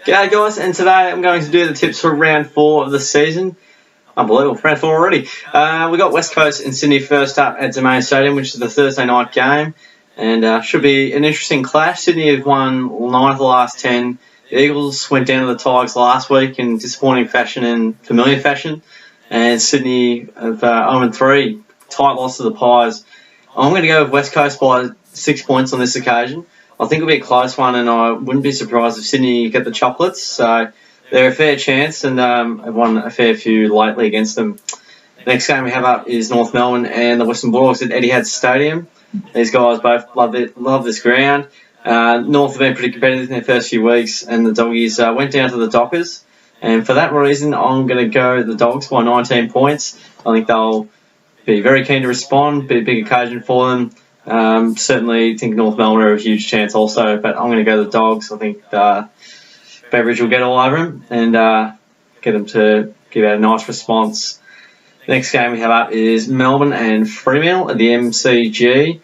G'day guys, and today I'm going to do the tips for round 4 of the season. Unbelievable, round 4 already. We got West Coast and Sydney first up at Domain Stadium, which is the Thursday night game, and should be an interesting clash. Sydney have won 9 of the last 10. The Eagles went down to the Tigers last week in disappointing fashion and familiar fashion, and Sydney have 0-3, tight loss to the Pies. I'm going to go with West Coast by 6 points on this occasion. I think it'll be a close one, and I wouldn't be surprised if Sydney get the chocolates. So they're a fair chance, and have won a fair few lately against them. The next game we have up is North Melbourne and the Western Bulldogs at Etihad Stadium. These guys both love this ground. North have been pretty competitive in their first few weeks, and the Doggies went down to the Dockers. And for that reason, I'm going to go the Dogs by 19 points. I think they'll be very keen to respond, be a big occasion for them. Certainly think North Melbourne are a huge chance also, but I'm going to go the Dogs. I think Beveridge will get all over them and get them to give out a nice response. The next game we have up is Melbourne and Fremantle at the MCG.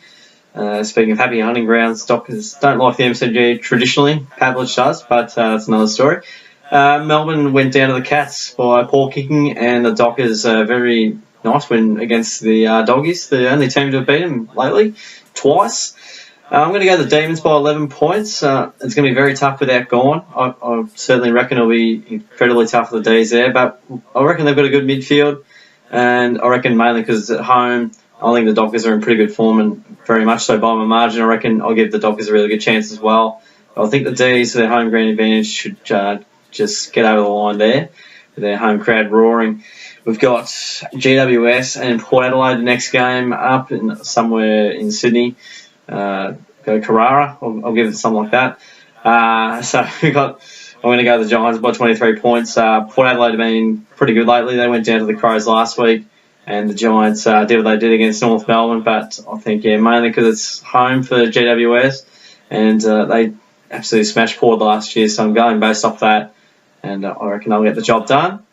Speaking of happy hunting grounds, Dockers don't like the MCG traditionally. Pavlich does, but that's another story. Melbourne went down to the Cats by poor kicking, and the Dockers very nice win against the Doggies, the only team to have beaten them lately, twice. I'm going to go the Demons by 11 points. It's going to be very tough without Gawn. I certainly reckon it'll be incredibly tough for the D's there, but I reckon they've got a good midfield, and I reckon mainly because it's at home, I think the Dockers are in pretty good form, and very much so by my margin. I reckon I'll give the Dockers a really good chance as well. I think the D's, their home ground advantage, should just get over the line there with their home crowd roaring. We've got GWS and Port Adelaide the next game up somewhere in Sydney. Go Carrara, I'll give it something like that. I'm going to go the Giants by 23 points. Port Adelaide have been pretty good lately. They went down to the Crows last week, and the Giants did what they did against North Melbourne. But I think, mainly because it's home for GWS, and they absolutely smashed Port last year. So I'm going based off that, and I reckon I'll get the job done.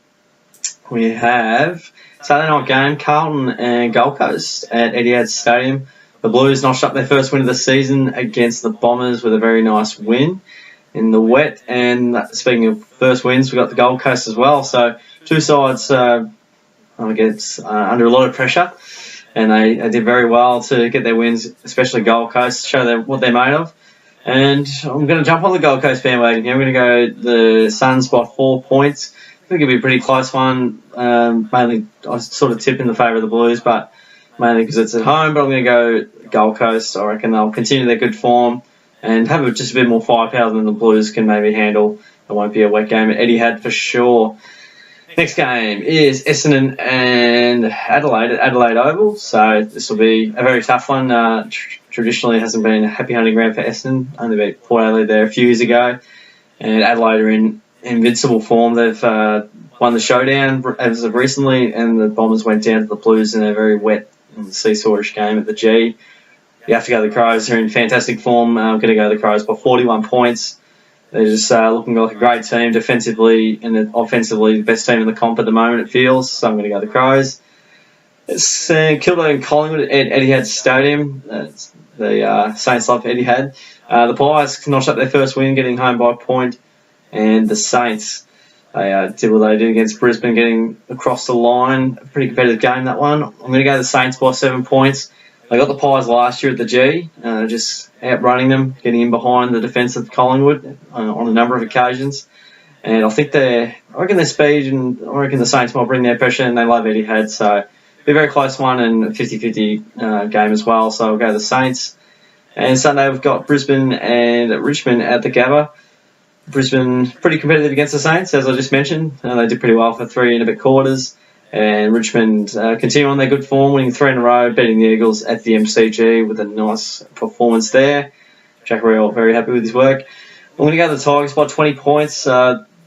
We have Saturday night game, Carlton and Gold Coast at Etihad Stadium. The Blues notched up their first win of the season against the Bombers with a very nice win in the wet. And speaking of first wins, we've got the Gold Coast as well. So two sides, under a lot of pressure, and they did very well to get their wins, especially Gold Coast, show them what they're made of. And I'm going to jump on the Gold Coast bandwagon here. I'm going to go the Suns by 4 points. I think it'll be a pretty close one. Mainly, I sort of tip in the favour of the Blues, but mainly because it's at home. But I'm going to go Gold Coast. I reckon they'll continue their good form and have just a bit more firepower than the Blues can maybe handle. It won't be a wet game at Etihad for sure. Next game is Essendon and Adelaide at Adelaide Oval. So this will be a very tough one. Traditionally, it hasn't been a happy hunting ground for Essendon. Only beat Port Adelaide there a few years ago, and Adelaide are in invincible form. They've won the showdown as of recently, and the Bombers went down to the Blues in a very wet and seesawish game at the G. You have to go the Crows. They're in fantastic form. I'm going to go the Crows by 41 points. They're just looking like a great team defensively and offensively, the best team in the comp at the moment, it feels. So I'm going to go the Crows. It's Kilda and Collingwood at Etihad Stadium. The Saints love Etihad. The Pies notched up their first win, getting home by a point. And the Saints, they did what they did against Brisbane, getting across the line. A pretty competitive game, that one. I'm going to go the Saints by 7 points. They got the Pies last year at the G, just outrunning them, getting in behind the defence of Collingwood on a number of occasions. And I reckon their speed, and I reckon the Saints might bring their pressure, and they love Etihad. So it'll be a very close one and a 50-50 game as well. So I'll go the Saints. And Sunday we've got Brisbane and Richmond at the Gabba. Brisbane pretty competitive against the Saints, as I just mentioned. They did pretty well for 3 and a bit quarters. And Richmond continue on their good form, winning 3 in a row, beating the Eagles at the MCG with a nice performance there. Jack Real very happy with his work. I'm going to go to the Tigers by 20 points.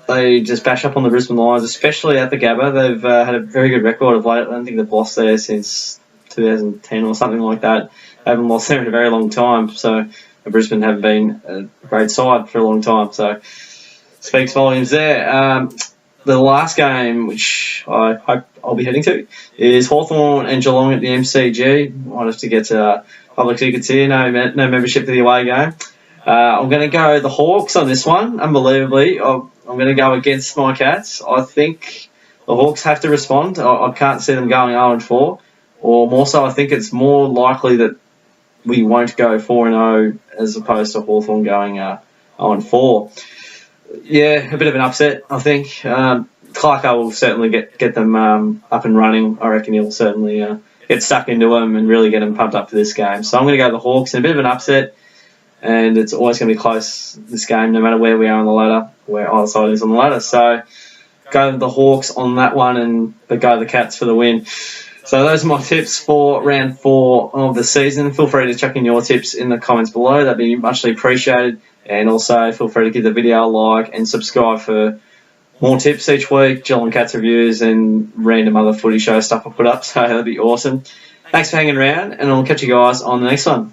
They just bash up on the Brisbane Lions, especially at the Gabba. They've had a very good record of late. I don't think they've lost there since 2010 or something like that. They haven't lost there in a very long time. So Brisbane haven't been a great side for a long time. So speaks volumes there. The last game, which I hope I'll be heading to, is Hawthorn and Geelong at the MCG. Might have to get public tickets here, no membership for the away game. I'm going to go the Hawks on this one, unbelievably. I'm going to go against my Cats. I think the Hawks have to respond. I can't see them going 0-4. Or more so, I think it's more likely that we won't go 4-0 as opposed to Hawthorn going 0-4. Yeah, a bit of an upset, I think. Clarko will certainly get them up and running. I reckon he'll certainly get stuck into them and really get them pumped up for this game. So I'm going to go the Hawks in a bit of an upset. And it's always going to be close, this game, no matter where we are on the ladder, where either side is on the ladder. So go the Hawks on that one, but go the Cats for the win. So those are my tips for round 4 of the season. Feel free to chuck in your tips in the comments below. That'd be muchly appreciated. And also feel free to give the video a like and subscribe for more tips each week, Geelong Cats reviews and random other footy show stuff I put up. So that'd be awesome. Thanks for hanging around, and I'll catch you guys on the next one.